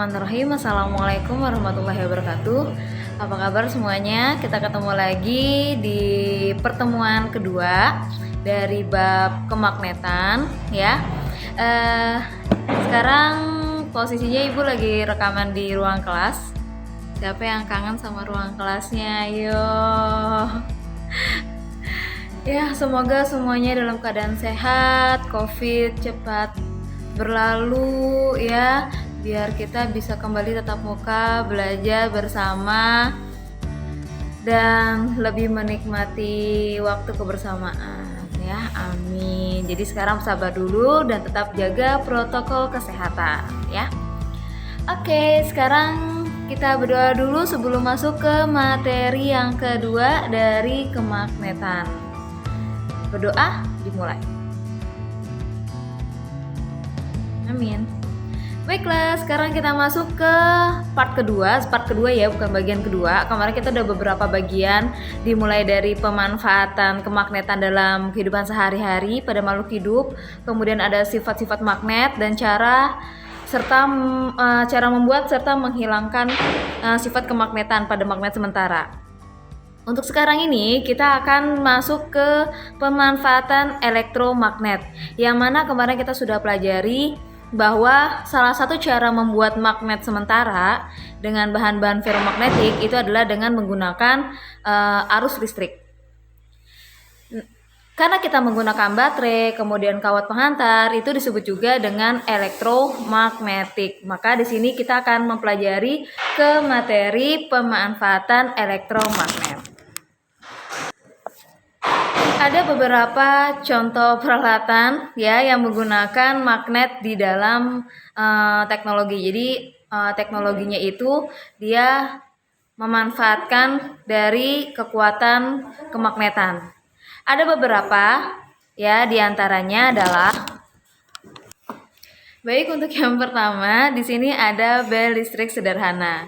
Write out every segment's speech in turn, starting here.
Bismillahirrahmanirrahim. Assalamualaikum warahmatullahi wabarakatuh. Apa kabar semuanya? Kita ketemu lagi di pertemuan kedua dari bab kemagnetan ya. Sekarang posisinya Ibu lagi rekaman di ruang kelas. Siapa yang kangen sama ruang kelasnya? Ayo. Ya, semoga semuanya dalam keadaan sehat, COVID cepat berlalu ya, biar kita bisa kembali tatap muka, belajar bersama dan lebih menikmati waktu kebersamaan ya. Amin. Jadi sekarang sabar dulu dan tetap jaga protokol kesehatan ya. Oke, sekarang kita berdoa dulu sebelum masuk ke materi yang kedua dari kemagnetan. Berdoa dimulai. Amin. Baiklah, sekarang kita masuk ke part kedua ya, bukan bagian kedua. Kemarin kita udah beberapa bagian, dimulai dari pemanfaatan kemagnetan dalam kehidupan sehari-hari pada makhluk hidup, kemudian ada sifat-sifat magnet dan cara membuat serta menghilangkan sifat kemagnetan pada magnet sementara. Untuk sekarang ini kita akan masuk ke pemanfaatan elektromagnet, yang mana kemarin kita sudah pelajari bahwa salah satu cara membuat magnet sementara dengan bahan-bahan ferromagnetik itu adalah dengan menggunakan arus listrik. Karena kita menggunakan baterai, kemudian kawat penghantar, itu disebut juga dengan elektromagnetik. Maka di sini kita akan mempelajari ke materi pemanfaatan elektromagnet. Ada beberapa contoh peralatan ya yang menggunakan magnet di dalam teknologi. Jadi teknologinya itu dia memanfaatkan dari kekuatan kemagnetan. Ada beberapa ya, diantaranya adalah baik untuk yang pertama di sini ada bel listrik sederhana.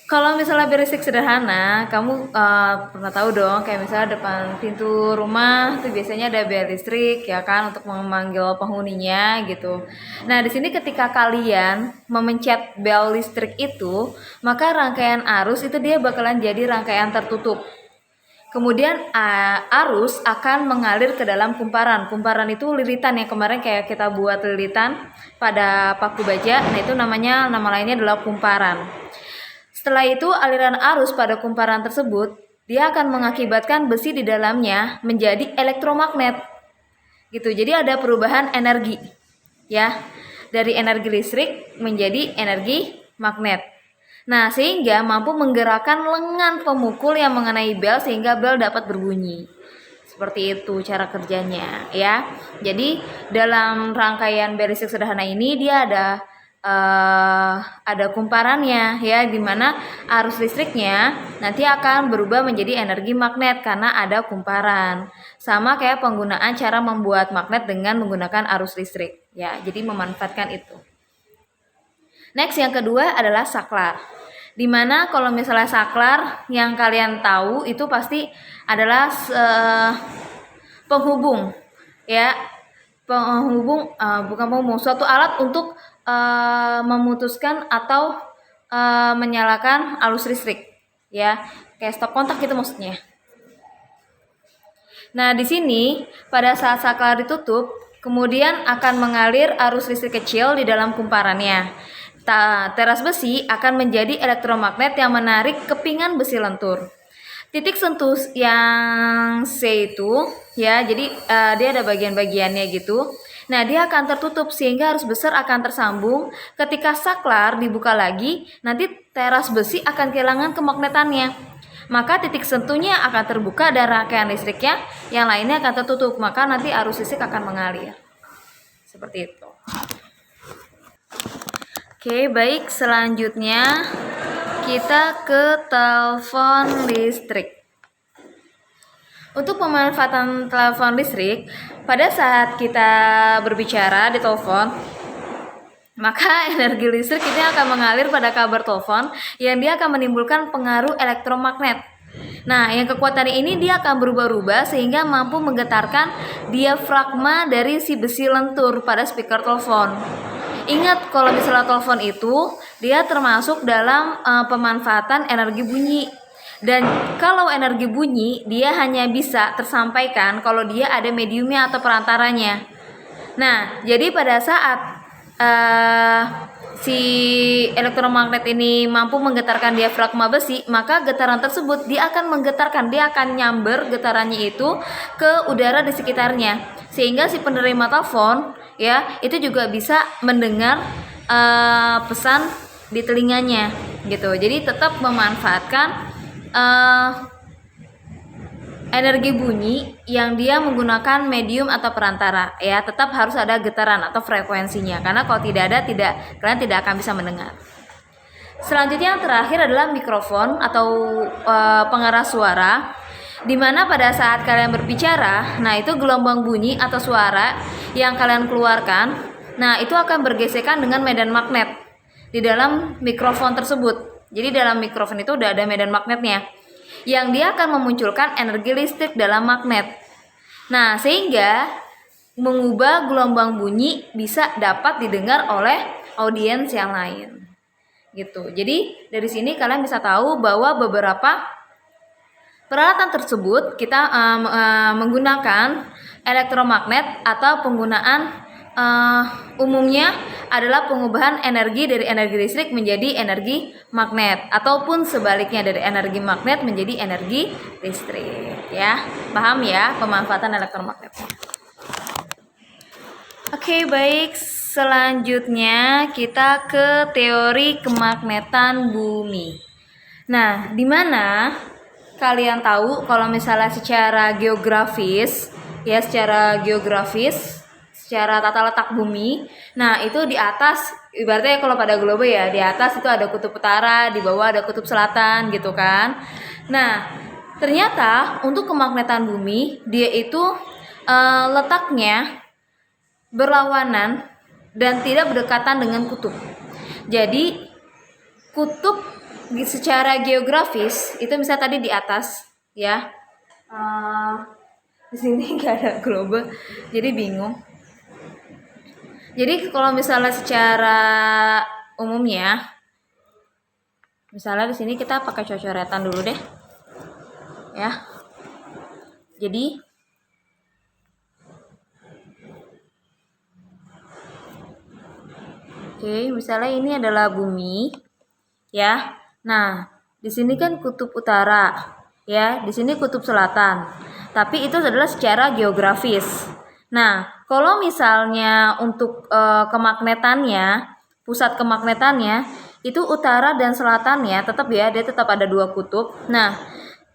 Kalau misalnya bel listrik sederhana, kamu pernah tahu dong, kayak misalnya depan pintu rumah tuh biasanya ada bel listrik ya kan, untuk memanggil penghuninya gitu. Nah, di sini ketika kalian memencet bel listrik itu, maka rangkaian arus itu dia bakalan jadi rangkaian tertutup. Kemudian arus akan mengalir ke dalam kumparan. Kumparan itu lilitan yang kemarin kayak kita buat lilitan pada paku baja. Nah, itu nama lainnya adalah kumparan. Setelah itu aliran arus pada kumparan tersebut dia akan mengakibatkan besi di dalamnya menjadi elektromagnet. Gitu. Jadi ada perubahan energi ya, dari energi listrik menjadi energi magnet. Nah, sehingga mampu menggerakkan lengan pemukul yang mengenai bel sehingga bel dapat berbunyi. Seperti itu cara kerjanya ya. Jadi dalam rangkaian bel listrik sederhana ini dia ada kumparannya ya, dimana arus listriknya nanti akan berubah menjadi energi magnet karena ada kumparan. Sama kayak penggunaan cara membuat magnet dengan menggunakan arus listrik ya. Jadi memanfaatkan itu. Next, yang kedua adalah saklar. Dimana kalau misalnya saklar yang kalian tahu itu pasti adalah penghubung ya, suatu alat untuk memutuskan atau menyalakan arus listrik ya, kayak stop kontak gitu maksudnya. Nah, di sini pada saat saklar ditutup, kemudian akan mengalir arus listrik kecil di dalam kumparannya. Teras besi akan menjadi elektromagnet yang menarik kepingan besi lentur. Titik sentuh yang C itu ya, jadi dia ada bagian-bagiannya gitu. Nah, dia akan tertutup sehingga arus besar akan tersambung. Ketika saklar dibuka lagi, nanti teras besi akan kehilangan kemagnetannya. Maka titik sentuhnya akan terbuka dan rangkaian listriknya yang lainnya akan tertutup. Maka nanti arus listrik akan mengalir. Seperti itu. Oke, baik, selanjutnya kita ke telepon listrik. Untuk pemanfaatan telepon listrik, pada saat kita berbicara di telepon, maka energi listrik ini akan mengalir pada kabel telepon yang dia akan menimbulkan pengaruh elektromagnet. Nah, yang kekuatan ini dia akan berubah-ubah sehingga mampu menggetarkan diafragma dari si besi lentur pada speaker telepon. Ingat kalau misalnya telepon itu dia termasuk dalam pemanfaatan energi bunyi. Dan kalau energi bunyi dia hanya bisa tersampaikan kalau dia ada mediumnya atau perantaranya. Nah, jadi pada saat si elektromagnet ini mampu menggetarkan diafragma besi, maka getaran tersebut dia akan menggetarkan, dia akan nyamber getarannya itu ke udara di sekitarnya, sehingga si penerima telepon ya itu juga bisa mendengar pesan di telinganya gitu. Jadi tetap memanfaatkan energi bunyi yang dia menggunakan medium atau perantara ya, tetap harus ada getaran atau frekuensinya, karena kalau tidak ada kalian tidak akan bisa mendengar. Selanjutnya yang terakhir adalah mikrofon atau pengeras suara, dimana pada saat kalian berbicara, nah itu gelombang bunyi atau suara yang kalian keluarkan, nah itu akan bergesekan dengan medan magnet di dalam mikrofon tersebut. Jadi dalam mikrofon itu udah ada medan magnetnya yang dia akan memunculkan energi listrik dalam magnet. Nah, sehingga mengubah gelombang bunyi bisa dapat didengar oleh audiens yang lain. Gitu. Jadi dari sini kalian bisa tahu bahwa beberapa peralatan tersebut kita menggunakan elektromagnet atau penggunaan umumnya adalah pengubahan energi dari energi listrik menjadi energi magnet, ataupun sebaliknya dari energi magnet menjadi energi listrik ya. Paham ya pemanfaatan elektromagnet? Oke, baik, selanjutnya kita ke teori kemagnetan bumi. Nah, di mana kalian tahu kalau misalnya secara geografis ya, secara tata letak bumi, nah itu di atas ibaratnya kalau pada globe ya, di atas itu ada kutub utara, di bawah ada kutub selatan gitu kan. Nah, ternyata untuk kemagnetan bumi dia itu letaknya berlawanan dan tidak berdekatan dengan kutub. Jadi kutub secara geografis itu misalnya tadi di atas ya, di sini nggak ada globe jadi bingung. Jadi kalau misalnya secara umumnya, misalnya di sini kita pakai cocoretan dulu deh, ya. Jadi oke, misalnya ini adalah bumi, ya. Nah, di sini kan kutub utara, ya. Di sini kutub selatan. Tapi itu adalah secara geografis. Nah, kalau misalnya untuk kemagnetannya, pusat kemagnetannya itu utara dan selatannya tetap ya, dia tetap ada dua kutub. Nah,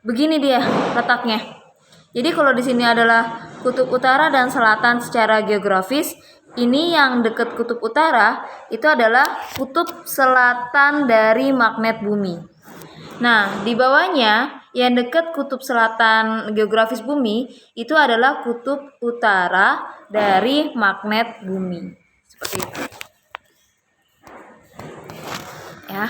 begini dia letaknya. Jadi kalau di sini adalah kutub utara dan selatan secara geografis, ini yang dekat kutub utara itu adalah kutub selatan dari magnet bumi. Nah, di bawahnya yang dekat kutub selatan geografis bumi itu adalah kutub utara dari magnet bumi. Seperti itu. Ya.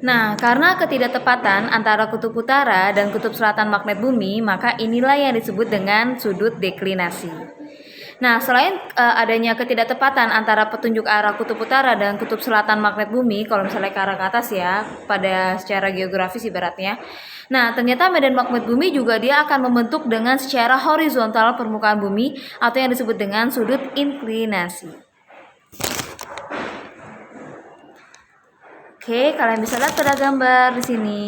Nah, karena ketidaktepatan antara kutub utara dan kutub selatan magnet bumi, maka inilah yang disebut dengan sudut deklinasi. Nah, selain adanya ketidaktepatan antara petunjuk arah kutub utara dan kutub selatan magnet bumi, kalau misalnya ke arah ke atas ya, pada secara geografis ibaratnya. Nah, ternyata medan magnet bumi juga dia akan membentuk dengan secara horizontal permukaan bumi atau yang disebut dengan sudut inklinasi. Oke, kalian bisa lihat pada gambar di sini.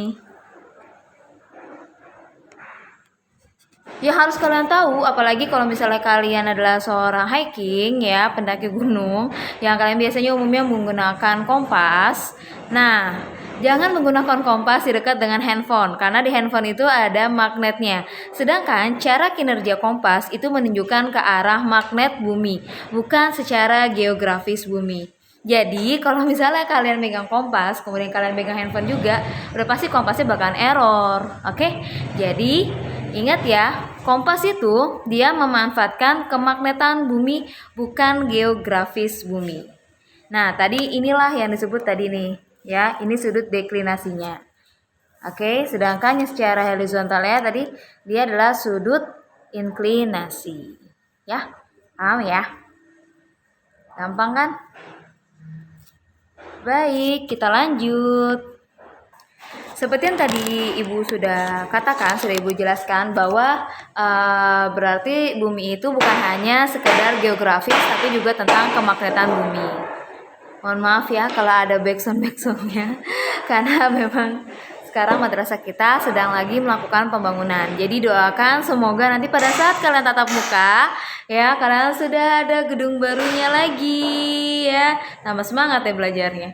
Ya harus kalian tahu, apalagi kalau misalnya kalian adalah seorang hiking ya, pendaki gunung, yang kalian biasanya umumnya menggunakan kompas. Nah, jangan menggunakan kompas di dekat dengan handphone, karena di handphone itu ada magnetnya. Sedangkan cara kinerja kompas itu menunjukkan ke arah magnet bumi, bukan secara geografis bumi. Jadi kalau misalnya kalian megang kompas, kemudian kalian megang handphone juga, udah pasti kompasnya bakalan error. Oke? Jadi ingat ya, kompas itu dia memanfaatkan kemagnetan bumi, bukan geografis bumi. Nah, tadi inilah yang disebut tadi nih, ya. Ini sudut deklinasinya. Oke, sedangkan yang secara horizontalnya tadi dia adalah sudut inklinasi. Ya, paham ya? Gampang kan? Baik, kita lanjut. Seperti yang tadi Ibu sudah katakan, sudah Ibu jelaskan bahwa berarti bumi itu bukan hanya sekedar geografis, tapi juga tentang kemagnetan bumi. Mohon maaf ya kalau ada backsound-backsoundnya, karena memang sekarang madrasah kita sedang lagi melakukan pembangunan. Jadi doakan semoga nanti pada saat kalian tatap muka, ya kalian sudah ada gedung barunya lagi, ya tambah semangat ya belajarnya.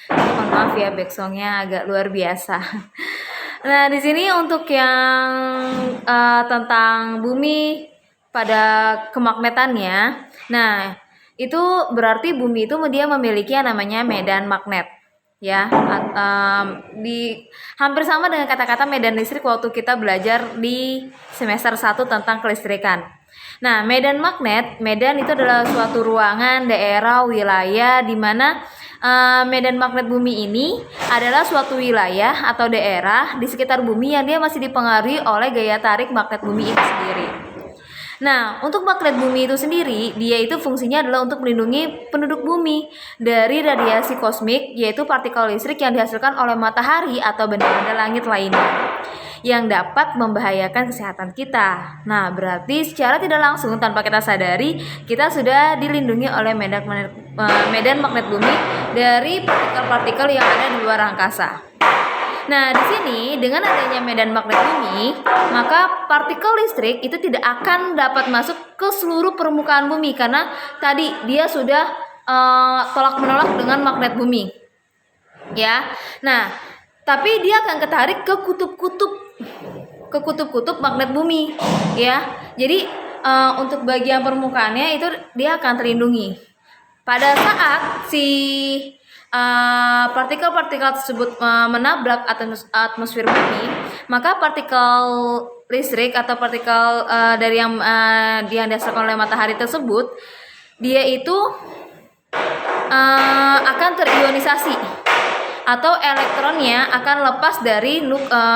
Mohon maaf ya backsoundnya agak luar biasa. Nah di sini untuk yang tentang bumi pada kemagnetannya, nah itu berarti bumi itu dia memiliki yang namanya medan magnet, ya. Di hampir sama dengan kata-kata medan listrik waktu kita belajar di semester 1 tentang kelistrikan. Nah, medan magnet, medan itu adalah suatu ruangan, daerah, wilayah di mana medan magnet bumi ini adalah suatu wilayah atau daerah di sekitar bumi yang dia masih dipengaruhi oleh gaya tarik magnet bumi itu sendiri. Nah, untuk magnet bumi itu sendiri, dia itu fungsinya adalah untuk melindungi penduduk bumi dari radiasi kosmik, yaitu partikel listrik yang dihasilkan oleh matahari atau benda-benda langit lainnya yang dapat membahayakan kesehatan kita. Nah, berarti secara tidak langsung tanpa kita sadari, kita sudah dilindungi oleh medan magnet bumi dari partikel-partikel yang ada di luar angkasa. Nah, di sini dengan adanya medan magnet bumi, maka partikel listrik itu tidak akan dapat masuk ke seluruh permukaan bumi karena tadi dia sudah tolak-menolak dengan magnet bumi. Ya. Nah, tapi dia akan ketarik ke kutub-kutub magnet bumi, ya. Jadi untuk bagian permukaannya itu dia akan terlindungi. Pada saat si partikel-partikel tersebut menabrak atmosfer bumi, maka partikel listrik atau partikel dari yang dihasilkan oleh matahari tersebut, dia itu akan terionisasi atau elektronnya akan lepas dari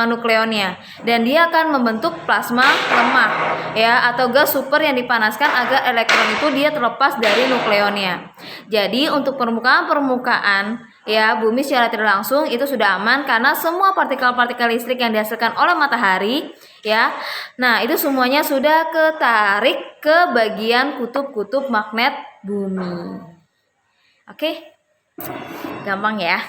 nukleonnya dan dia akan membentuk plasma lemah, ya, atau gas super yang dipanaskan agar elektron itu dia terlepas dari nukleonnya. Jadi untuk permukaan ya bumi secara tidak langsung itu sudah aman karena semua partikel-partikel listrik yang dihasilkan oleh matahari, ya, nah itu semuanya sudah ketarik ke bagian kutub-kutub magnet bumi. Oke, gampang ya.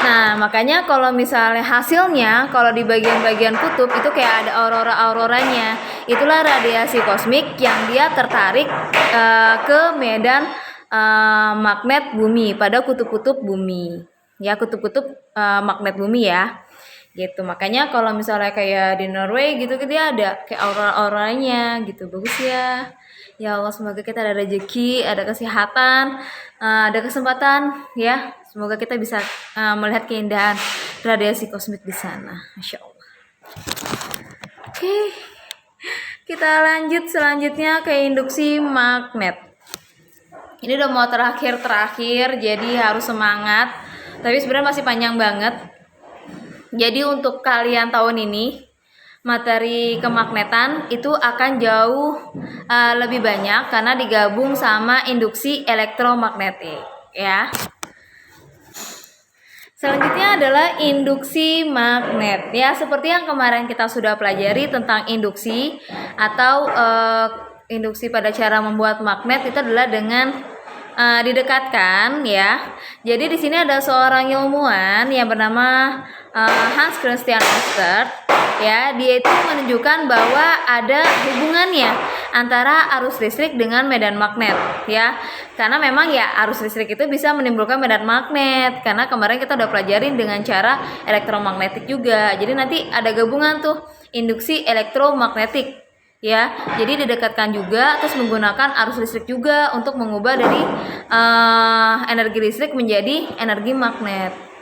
Nah, makanya kalau misalnya hasilnya, kalau di bagian-bagian kutub itu kayak ada aurora-auroranya. Itulah radiasi kosmik yang dia tertarik ke medan magnet bumi pada kutub-kutub bumi. Ya, kutub-kutub magnet bumi ya. Gitu. Makanya kalau misalnya kayak di Norway gitu dia ada kayak aurora-auroranya gitu. Bagus ya. Ya Allah, semoga kita ada rezeki, ada kesehatan, ada kesempatan ya. Semoga kita bisa melihat keindahan radiasi kosmik di sana. Masya Allah. Oke, kita lanjut selanjutnya ke induksi magnet. Ini udah mau terakhir, jadi harus semangat. Tapi sebenarnya masih panjang banget. Jadi untuk kalian tahun ini, materi kemagnetan itu akan jauh lebih banyak karena digabung sama induksi elektromagnetik, ya. Selanjutnya adalah induksi magnet. Ya, seperti yang kemarin kita sudah pelajari tentang induksi atau induksi pada cara membuat magnet itu adalah dengan didekatkan, ya. Jadi di sini ada seorang ilmuwan yang bernama Hans Christian Ørsted. Ya, dia itu menunjukkan bahwa ada hubungannya antara arus listrik dengan medan magnet, ya. Karena memang ya arus listrik itu bisa menimbulkan medan magnet. Karena kemarin kita udah pelajarin dengan cara elektromagnetik juga. Jadi nanti ada gabungan tuh induksi elektromagnetik, ya. Jadi didekatkan juga terus menggunakan arus listrik juga untuk mengubah dari energi listrik menjadi energi magnet.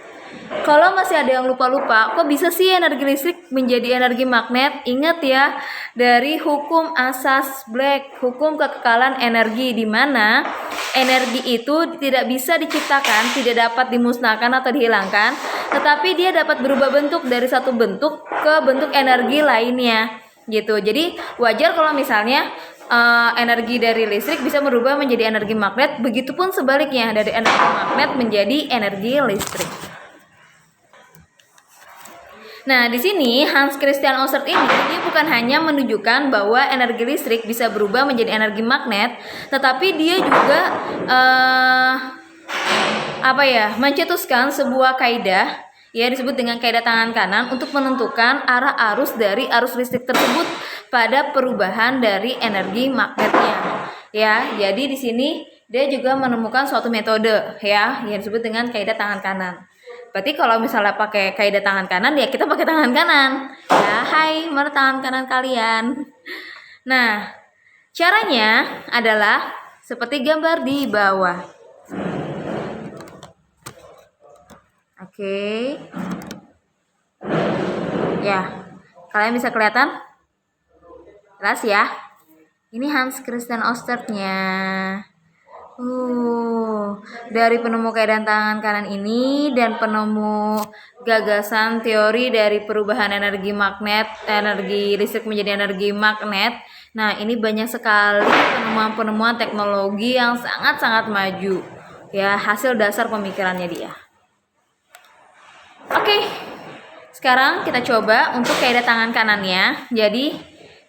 Kalau masih ada yang lupa-lupa, kok bisa sih energi listrik menjadi energi magnet? Ingat ya, dari hukum asas Black, hukum kekekalan energi, di mana energi itu tidak bisa diciptakan, tidak dapat dimusnahkan atau dihilangkan, tetapi dia dapat berubah bentuk dari satu bentuk ke bentuk energi lainnya. gitu. Jadi wajar kalau misalnya energi dari listrik bisa berubah menjadi energi magnet, begitupun sebaliknya dari energi magnet menjadi energi listrik. Nah, di sini Hans Christian Oersted ini dia bukan hanya menunjukkan bahwa energi listrik bisa berubah menjadi energi magnet, tetapi dia juga mencetuskan sebuah kaidah ya disebut dengan kaidah tangan kanan untuk menentukan arah arus dari arus listrik tersebut pada perubahan dari energi magnetnya. Ya, jadi di sini dia juga menemukan suatu metode ya yang disebut dengan kaidah tangan kanan. Berarti kalau misalnya pakai kaidah tangan kanan ya kita pakai tangan kanan. Ya, hai, mana tangan kanan kalian? Nah, caranya adalah seperti gambar di bawah. Oke. Ya, kalian bisa kelihatan? Jelas ya? Ini Hans Christian Oersted-nya. Dari penemu kaidah tangan kanan ini dan penemu gagasan teori dari perubahan energi listrik menjadi energi magnet. Nah, ini banyak sekali penemuan-penemuan teknologi yang sangat-sangat maju. Ya, hasil dasar pemikirannya dia. Oke. Sekarang kita coba untuk kaidah tangan kanannya. Jadi,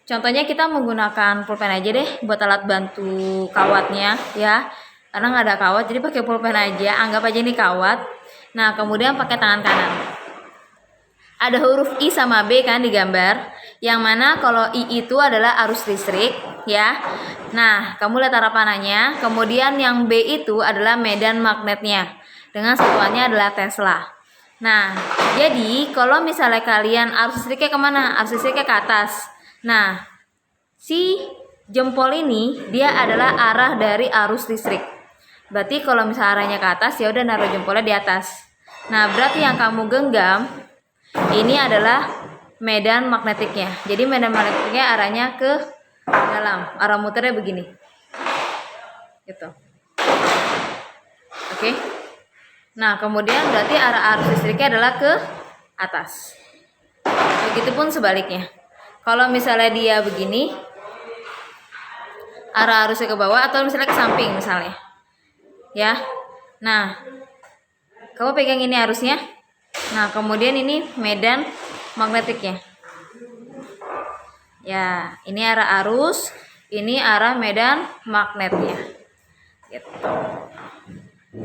contohnya kita menggunakan pulpen aja deh buat alat bantu kawatnya ya. Karena nggak ada kawat jadi pakai pulpen aja. Anggap aja ini kawat. Nah, kemudian pakai tangan kanan. Ada huruf I sama B kan di gambar. Yang mana kalau I itu adalah arus listrik ya. Nah, kamu lihat arah panahnya. Kemudian yang B itu adalah medan magnetnya. Dengan satuannya adalah Tesla. Nah, jadi kalau misalnya kalian arus listriknya kemana? Arus listriknya ke atas. Nah, si jempol ini dia adalah arah dari arus listrik. Berarti kalau misalnya arahnya ke atas ya udah naruh jempolnya di atas. Nah, berarti yang kamu genggam ini adalah medan magnetiknya. Jadi medan magnetiknya arahnya ke dalam. Arah muternya begini. Gitu. Oke. Nah, kemudian berarti arah arus listriknya adalah ke atas. Begitupun sebaliknya. Kalau misalnya dia begini, arah arusnya ke bawah atau misalnya ke samping misalnya. Ya. Nah, kamu pegang ini arusnya. Nah, kemudian ini medan magnetiknya. Ya, ini arah arus, ini arah medan magnetnya. Gitu.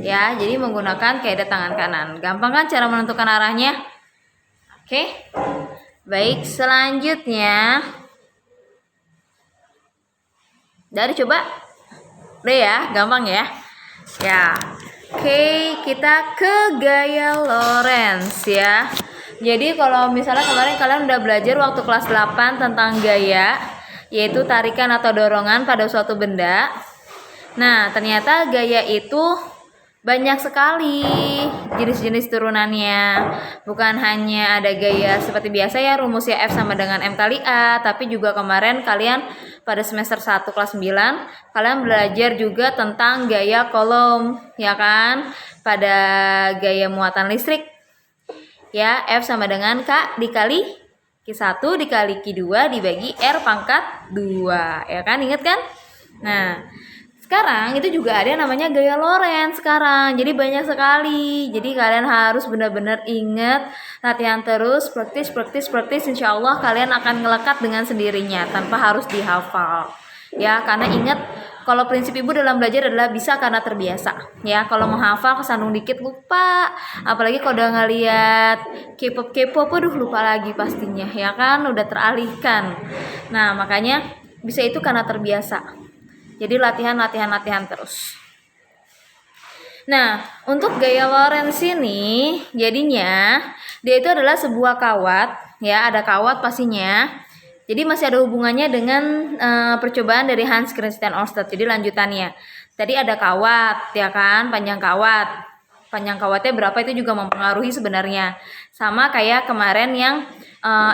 Ya, jadi menggunakan kaidah tangan kanan. Gampang kan cara menentukan arahnya? Oke. Baik, selanjutnya dari coba. Udah ya, gampang ya. Ya. Oke, kita ke gaya Lorentz ya. Jadi kalau misalnya kemarin kalian udah belajar waktu kelas 8 tentang gaya, yaitu tarikan atau dorongan pada suatu benda. Nah, ternyata gaya itu banyak sekali jenis-jenis turunannya. Bukan hanya ada gaya seperti biasa ya, rumusnya F sama dengan M kali A, tapi juga kemarin kalian pada semester 1 kelas 9 kalian belajar juga tentang gaya kolom, ya kan? Pada gaya muatan listrik. Ya, F sama dengan K dikali Q1 dikali Q2 dibagi R pangkat 2. Ya kan? Ingat kan? Nah, sekarang itu juga ada yang namanya gaya Lorentz sekarang. Jadi banyak sekali. Jadi kalian harus benar-benar ingat, latihan terus, praktis. Insya Allah kalian akan ngelekat dengan sendirinya tanpa harus dihafal. Ya, karena ingat kalau prinsip ibu dalam belajar adalah bisa karena terbiasa. Ya, kalau menghafal kesandung dikit lupa. Apalagi kalau udah ngeliat K-pop, aduh lupa lagi pastinya. Ya kan, udah teralihkan. Nah, makanya bisa itu karena terbiasa. Jadi latihan terus. Nah, untuk gaya Lorentz ini jadinya dia itu adalah sebuah kawat, ya ada kawat pastinya. Jadi masih ada hubungannya dengan percobaan dari Hans Christian Oersted. Jadi lanjutannya. Tadi ada kawat, ya kan, panjang kawat. Panjang kawatnya berapa itu juga mempengaruhi sebenarnya. Sama kayak kemarin yang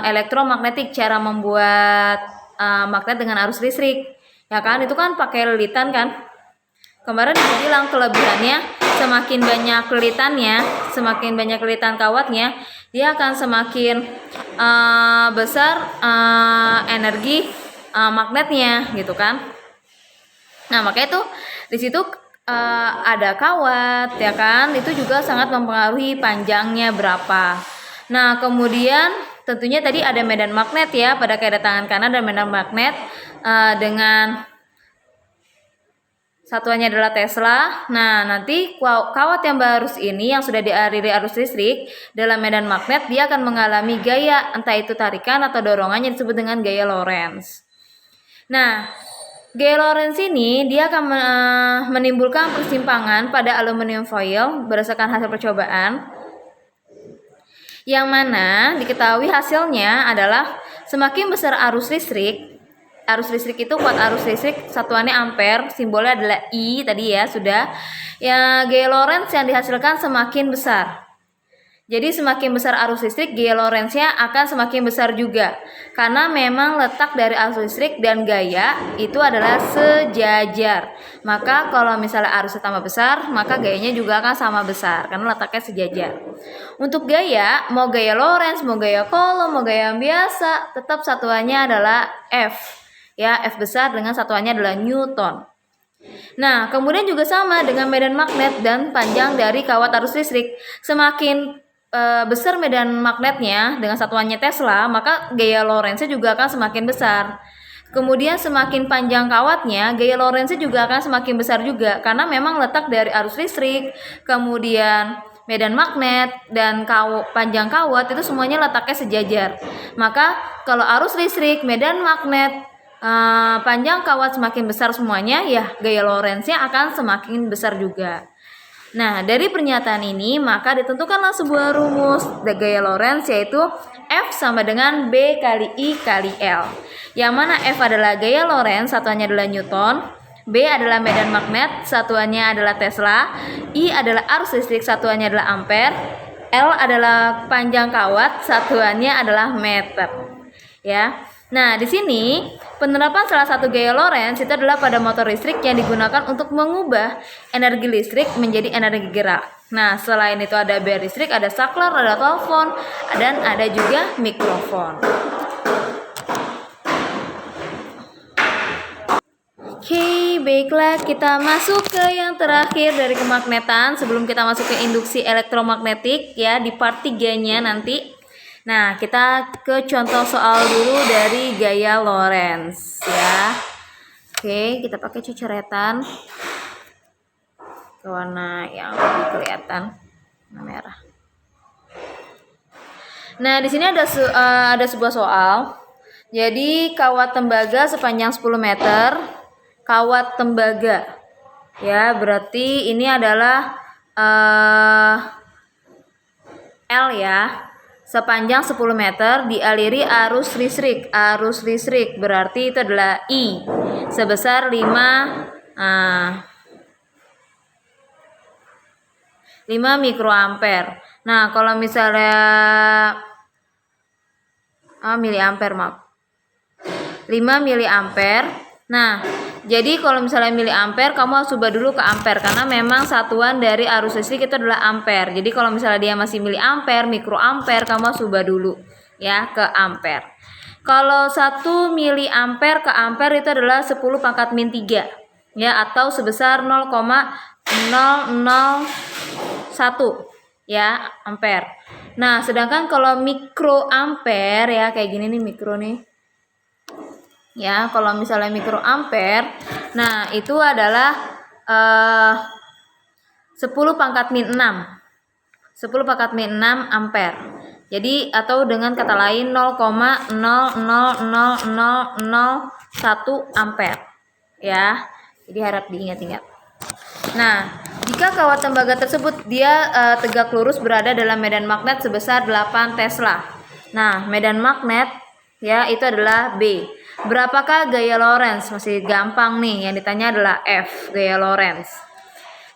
elektromagnetik, cara membuat magnet dengan arus listrik. Ya kan, itu kan pakai lilitan kan. Kemarin aku bilang kelebihannya semakin banyak lilitannya, semakin banyak lilitan kawatnya, dia akan semakin besar energi magnetnya gitu kan. Nah, makanya tuh di situ ada kawat ya kan, itu juga sangat mempengaruhi panjangnya berapa. Nah, kemudian tentunya tadi ada medan magnet ya, pada kedatangan kanan dan medan magnet dengan satuannya adalah Tesla. Nah, nanti kawat yang barus ini yang sudah dialiri arus listrik dalam medan magnet, dia akan mengalami gaya, entah itu tarikan atau dorongan yang disebut dengan gaya Lorentz. Nah, gaya Lorentz ini dia akan menimbulkan persimpangan pada aluminium foil berdasarkan hasil percobaan, yang mana diketahui hasilnya adalah semakin besar arus listrik itu kuat arus listrik, satuannya ampere, simbolnya adalah I tadi ya sudah. Ya, gaya Lorentz yang dihasilkan semakin besar. Jadi semakin besar arus listrik, gaya Lorentz-nya akan semakin besar juga. Karena memang letak dari arus listrik dan gaya itu adalah sejajar. Maka kalau misalnya arusnya tambah besar, maka gayanya juga akan sama besar karena letaknya sejajar. Untuk gaya, mau gaya Lorentz, mau gaya Coulomb, mau gaya yang biasa, tetap satuannya adalah F. Ya, F besar dengan satuannya adalah Newton. Nah, kemudian juga sama dengan medan magnet dan panjang dari kawat arus listrik. Semakin besar medan magnetnya dengan satuannya Tesla, maka gaya Lorentz-nya juga akan semakin besar. Kemudian semakin panjang kawatnya, gaya Lorentz-nya juga akan semakin besar juga karena memang letak dari arus listrik, kemudian medan magnet dan panjang kawat itu semuanya letaknya sejajar. Maka kalau arus listrik, medan magnet, panjang kawat semakin besar semuanya, ya gaya Lorentz-nya akan semakin besar juga. Nah, dari pernyataan ini maka ditentukanlah sebuah rumus gaya Lorentz, yaitu F sama dengan B kali I kali L. Yang mana F adalah gaya Lorentz, satuannya adalah Newton, B adalah medan magnet, satuannya adalah Tesla, I adalah arus listrik, satuannya adalah ampere, L adalah panjang kawat, satuannya adalah meter. Ya. Nah, di sini penerapan salah satu gaya Lorentz itu adalah pada motor listrik yang digunakan untuk mengubah energi listrik menjadi energi gerak. Nah, selain itu ada bel listrik, ada saklar, ada telepon, dan ada juga mikrofon. Oke, baiklah, kita masuk ke yang terakhir dari kemagnetan sebelum kita masuk ke induksi elektromagnetik ya di part 3-nya nanti. Nah, kita ke contoh soal dulu dari gaya Lorentz ya. Oke, kita pakai cocoretan ke warna yang lebih kelihatan, warna merah. Nah, di sini ada sebuah soal. Jadi kawat tembaga sepanjang 10 meter, kawat tembaga. Ya, berarti ini adalah L ya. Sepanjang 10 meter dialiri arus listrik. Arus listrik berarti itu adalah I sebesar 5 mikroampere. Nah, kalau misalnya miliampere, maaf. 5 miliampere. Nah, jadi kalau misalnya miliampere, kamu harus ubah dulu ke ampere karena memang satuan dari arus listrik itu adalah ampere. Jadi kalau misalnya dia masih miliampere, mikroampere, kamu harus ubah dulu ya ke ampere. Kalau 1 miliampere ke ampere itu adalah 10 pangkat min 3 ya, atau sebesar 0,001 ya ampere. Nah, sedangkan kalau mikroampere ya kayak gini nih, mikro nih. Ya, kalau misalnya mikroampere, nah itu adalah 10 pangkat min 6. 10 pangkat min 6 ampere. Jadi atau dengan kata lain 0,000001 ampere. Ya. Jadi harap diingat-ingat. Nah, jika kawat tembaga tersebut dia tegak lurus berada dalam medan magnet sebesar 8 Tesla. Nah, medan magnet ya itu adalah B. Berapakah gaya Lorentz? Masih gampang nih, yang ditanya adalah F, gaya Lorentz.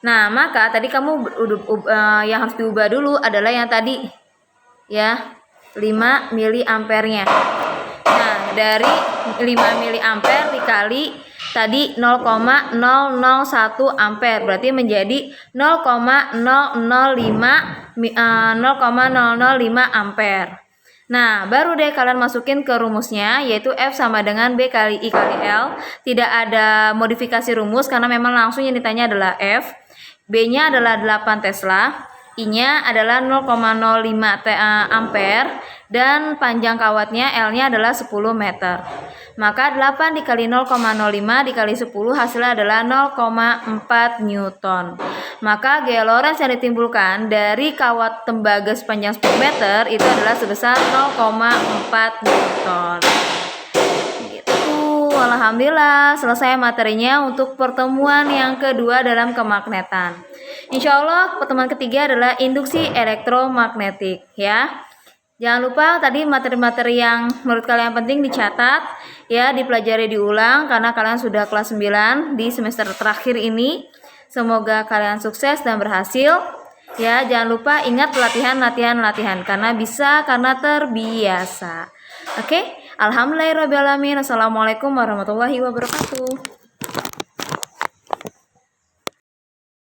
Nah, maka tadi kamu yang harus diubah dulu adalah yang tadi ya, 5 miliampernya. Nah, dari 5 miliampere dikali tadi 0,001 ampere, berarti menjadi 0,005 ampere. Nah, baru deh kalian masukin ke rumusnya, yaitu F sama dengan B kali I kali L. Tidak ada modifikasi rumus karena memang langsung yang ditanya adalah F. B-nya adalah 8 Tesla, I-nya adalah 0,05 ampere, dan panjang kawatnya L-nya adalah 10 meter. Maka 8 dikali 0,05 dikali 10 hasilnya adalah 0,4 Newton. Maka gaya Lorentz yang ditimbulkan dari kawat tembaga sepanjang 10 meter itu adalah sebesar 0,4 Newton. Alhamdulillah selesai materinya untuk pertemuan yang kedua dalam kemagnetan. Insya Allah pertemuan ketiga adalah induksi elektromagnetik ya. Jangan lupa tadi materi-materi yang menurut kalian penting dicatat ya, dipelajari diulang karena kalian sudah kelas 9 di semester terakhir ini. Semoga kalian sukses dan berhasil ya. Jangan lupa ingat latihan karena bisa karena terbiasa. Oke? Alhamdulillahirrahmanirrahim. Assalamualaikum warahmatullahi wabarakatuh.